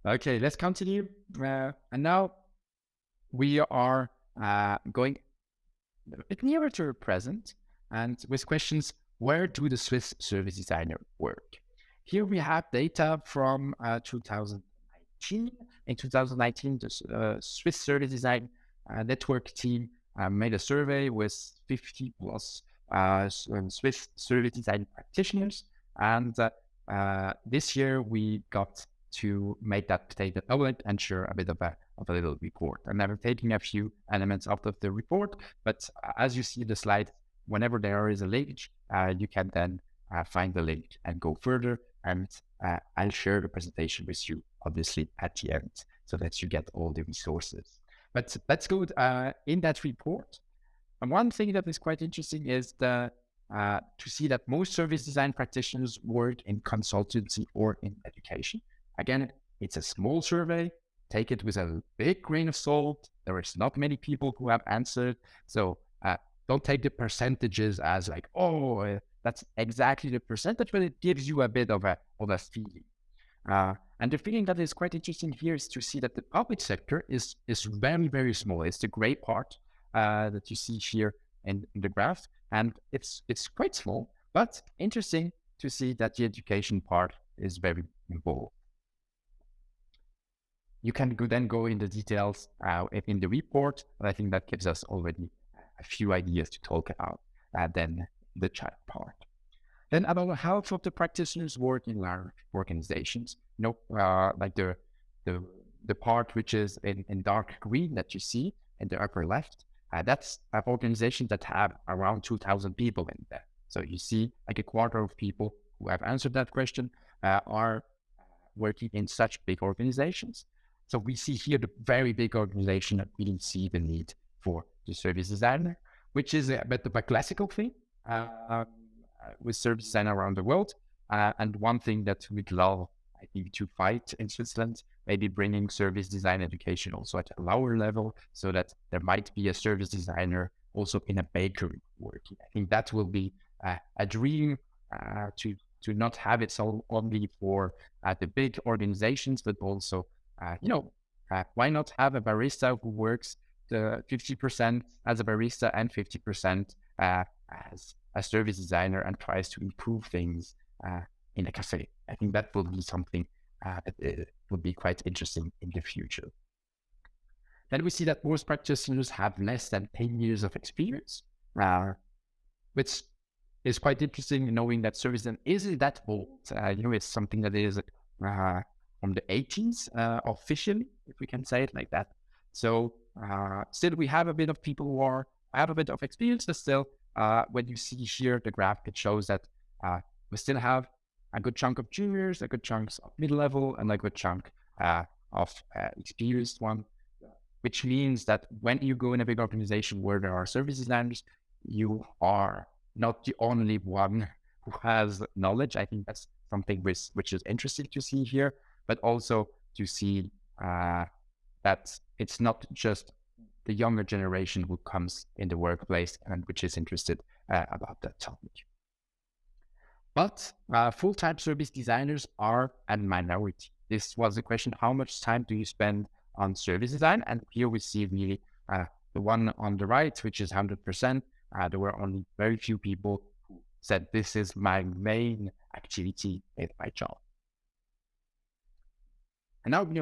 Okay, let's continue. And now we are going a bit nearer to the present and with questions, where do the Swiss service designer work? Here we have data from 2019. In 2019, the Swiss service design network team made a survey with 50 plus Swiss service design practitioners. And this year we got to make that data public and share a bit of a little report. And I'm taking a few elements out of the report, but as you see the slide, whenever there is a link, you can then find the link and go further. And I'll share the presentation with you, obviously, at the end, so that you get all the resources. But let's go in that report. And one thing that is quite interesting is to see that most service design practitioners work in consultancy or in education. Again, it's a small survey. Take it with a big grain of salt. There is not many people who have answered. So don't take the percentages as like, oh, that's exactly the percentage, but it gives you a bit of a feeling. And the feeling that is quite interesting here is to see that the public sector is very, very small. It's the gray part that you see here in the graph. And it's quite small, but interesting to see that the education part is very involved. You can then go into details in the report, but I think that gives us already a few ideas to talk about then the chat part. Then about half of the practitioners work in large organizations, like the part which is in dark green that you see in the upper left. That's an organization that have around 2,000 people in there. So you see like a quarter of people who have answered that question are working in such big organizations. So we see here the very big organization that really see the need for the service designer, which is a bit of a classical thing with service design around the world. And one thing that we'd love, I think, to fight in Switzerland, maybe bringing service design education also at a lower level so that there might be a service designer also in a bakery working. I think that will be a dream to not have it so only for the big organizations, but also, why not have a barista who works the 50% as a barista and 50% as a service designer and tries to improve things in a cafe. I think that will be something that will be quite interesting in the future. Then we see that most practitioners have less than 10 years of experience, which is quite interesting knowing that service design isn't that old. It's something that is from the 80s officially, if we can say it like that. So still we have a bit of people who have a bit of experience, but still when you see here the graph, it shows that we still have a good chunk of juniors, a good chunk of mid-level, and a good chunk of experienced one, which means that when you go in a big organization where there are service designers, you are not the only one who has knowledge. I think that's something which is interesting to see here, but also to see that it's not just the younger generation who comes in the workplace and which is interested about that topic. But full-time service designers are a minority. This was the question, how much time do you spend on service design? And here we see really the one on the right, which is 100%. There were only very few people who said, this is my main activity in my job. And now